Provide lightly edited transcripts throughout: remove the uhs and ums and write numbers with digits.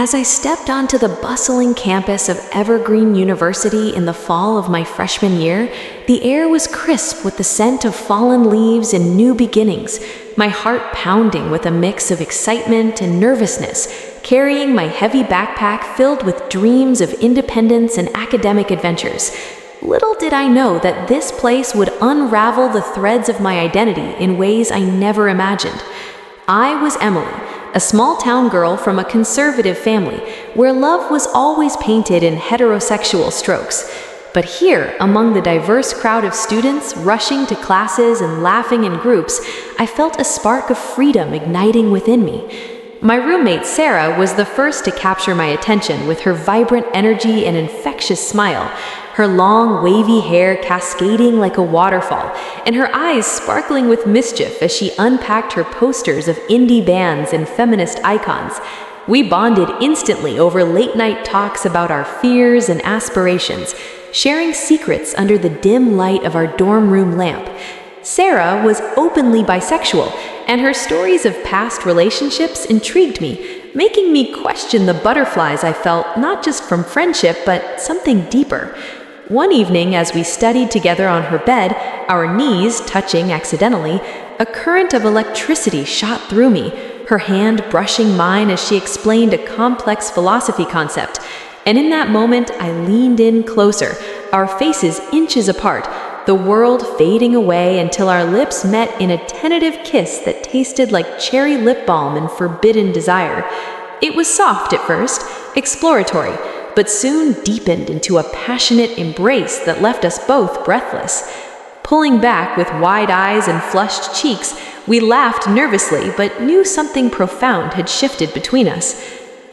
As I stepped onto the bustling campus of Evergreen University in the fall of my freshman year, the air was crisp with the scent of fallen leaves and new beginnings, my heart pounding with a mix of excitement and nervousness, carrying my heavy backpack filled with dreams of independence and academic adventures. Little did I know that this place would unravel the threads of my identity in ways I never imagined. I was Emily, a small-town girl from a conservative family, where love was always painted in heterosexual strokes. But here, among the diverse crowd of students rushing to classes and laughing in groups, I felt a spark of freedom igniting within me. My roommate Sarah was the first to capture my attention with her vibrant energy and infectious smile, her long, wavy hair cascading like a waterfall, and her eyes sparkling with mischief as she unpacked her posters of indie bands and feminist icons. We bonded instantly over late-night talks about our fears and aspirations, sharing secrets under the dim light of our dorm room lamp. Sarah was openly bisexual, and her stories of past relationships intrigued me, making me question the butterflies I felt not just from friendship, but something deeper. One evening, as we studied together on her bed, our knees touching accidentally, a current of electricity shot through me, her hand brushing mine as she explained a complex philosophy concept. And in that moment, I leaned in closer, our faces inches apart, the world fading away until our lips met in a tentative kiss that tasted like cherry lip balm and forbidden desire. It was soft at first, exploratory, but soon deepened into a passionate embrace that left us both breathless. Pulling back with wide eyes and flushed cheeks, we laughed nervously but knew something profound had shifted between us.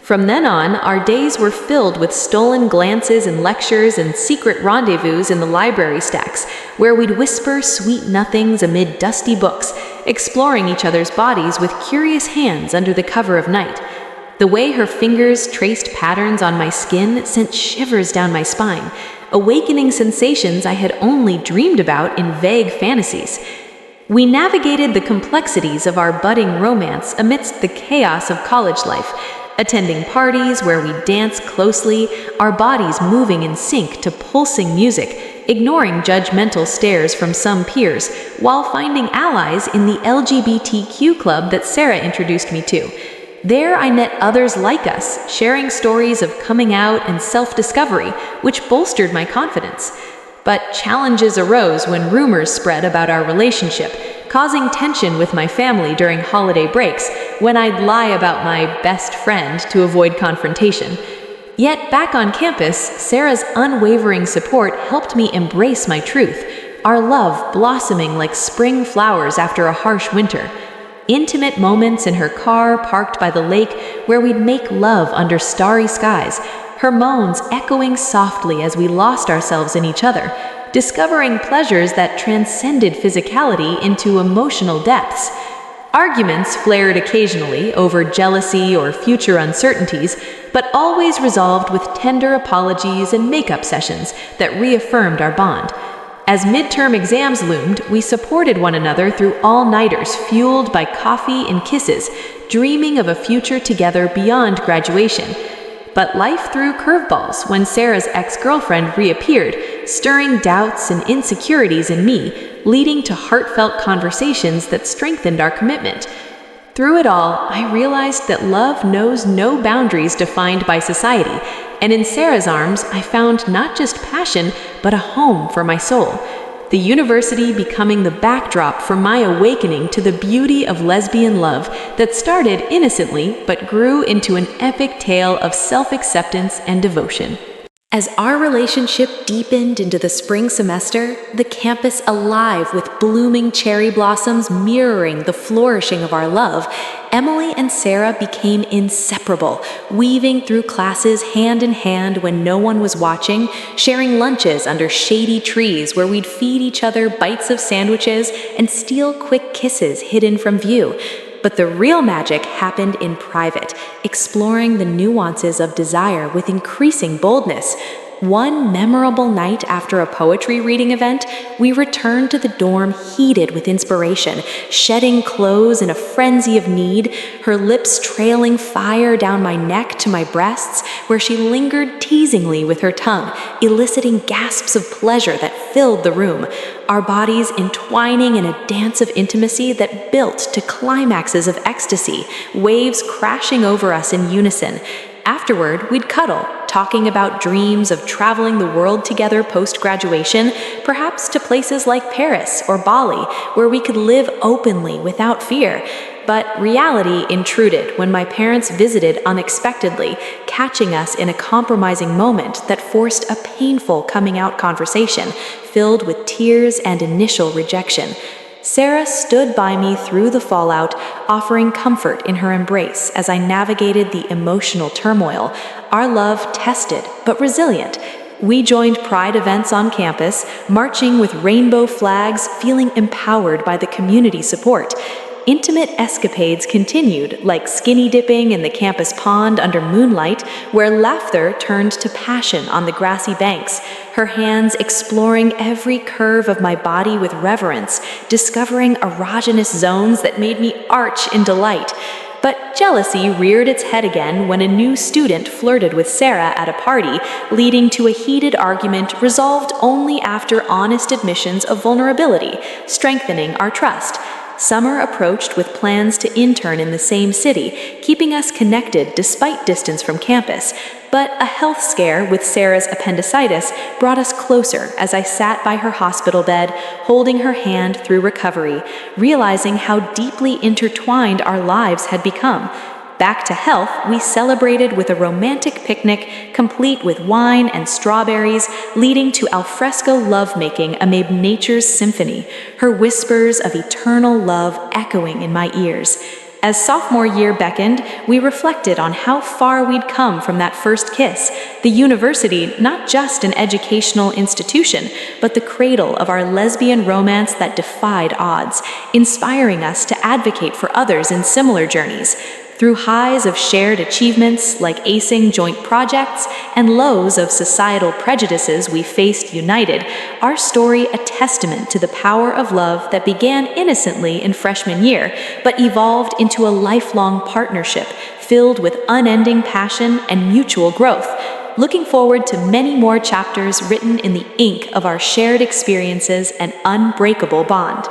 From then on, our days were filled with stolen glances and lectures and secret rendezvous in the library stacks, where we'd whisper sweet nothings amid dusty books, exploring each other's bodies with curious hands under the cover of night. The way her fingers traced patterns on my skin sent shivers down my spine, awakening sensations I had only dreamed about in vague fantasies. We navigated the complexities of our budding romance amidst the chaos of college life, attending parties where we danced closely, our bodies moving in sync to pulsing music, ignoring judgmental stares from some peers, while finding allies in the LGBTQ club that Sarah introduced me to. There I met others like us, sharing stories of coming out and self-discovery, which bolstered my confidence. But challenges arose when rumors spread about our relationship, causing tension with my family during holiday breaks, when I'd lie about my best friend to avoid confrontation. Yet back on campus, Sarah's unwavering support helped me embrace my truth, our love blossoming like spring flowers after a harsh winter. Intimate moments in her car parked by the lake where we'd make love under starry skies, her moans echoing softly as we lost ourselves in each other, discovering pleasures that transcended physicality into emotional depths. Arguments flared occasionally over jealousy or future uncertainties, but always resolved with tender apologies and makeup sessions that reaffirmed our bond. As midterm exams loomed, we supported one another through all-nighters fueled by coffee and kisses, dreaming of a future together beyond graduation. But life threw curveballs when Sarah's ex-girlfriend reappeared, stirring doubts and insecurities in me, leading to heartfelt conversations that strengthened our commitment. Through it all, I realized that love knows no boundaries defined by society, and in Sarah's arms, I found not just passion, but a home for my soul. The university becoming the backdrop for my awakening to the beauty of lesbian love that started innocently but grew into an epic tale of self-acceptance and devotion. As our relationship deepened into the spring semester, the campus alive with blooming cherry blossoms mirroring the flourishing of our love, Emily and Sarah became inseparable, weaving through classes hand in hand when no one was watching, sharing lunches under shady trees where we'd feed each other bites of sandwiches and steal quick kisses hidden from view. But the real magic happened in private, exploring the nuances of desire with increasing boldness. One memorable night after a poetry reading event, we returned to the dorm heated with inspiration, shedding clothes in a frenzy of need, her lips trailing fire down my neck to my breasts, where she lingered teasingly with her tongue, eliciting gasps of pleasure that filled the room, our bodies entwining in a dance of intimacy that built to climaxes of ecstasy, waves crashing over us in unison. Afterward, we'd cuddle, talking about dreams of traveling the world together post-graduation, perhaps to places like Paris or Bali, where we could live openly without fear. But reality intruded when my parents visited unexpectedly, catching us in a compromising moment that forced a painful coming-out conversation, filled with tears and initial rejection. Sarah stood by me through the fallout, offering comfort in her embrace as I navigated the emotional turmoil, our love tested but resilient. We joined pride events on campus, marching with rainbow flags, feeling empowered by the community support. Intimate escapades continued, like skinny dipping in the campus pond under moonlight, where laughter turned to passion on the grassy banks, her hands exploring every curve of my body with reverence, discovering erogenous zones that made me arch in delight. But jealousy reared its head again when a new student flirted with Sarah at a party, leading to a heated argument resolved only after honest admissions of vulnerability, strengthening our trust. Summer approached with plans to intern in the same city, keeping us connected despite distance from campus. But a health scare with Sarah's appendicitis brought us closer as I sat by her hospital bed, holding her hand through recovery, realizing how deeply intertwined our lives had become. Back to health, we celebrated with a romantic picnic, complete with wine and strawberries, leading to alfresco lovemaking amid nature's symphony, her whispers of eternal love echoing in my ears. As sophomore year beckoned, we reflected on how far we'd come from that first kiss, the university not just an educational institution, but the cradle of our lesbian romance that defied odds, inspiring us to advocate for others in similar journeys. Through highs of shared achievements like acing joint projects and lows of societal prejudices we faced united, our story a testament to the power of love that began innocently in freshman year, but evolved into a lifelong partnership filled with unending passion and mutual growth. Looking forward to many more chapters written in the ink of our shared experiences and unbreakable bond.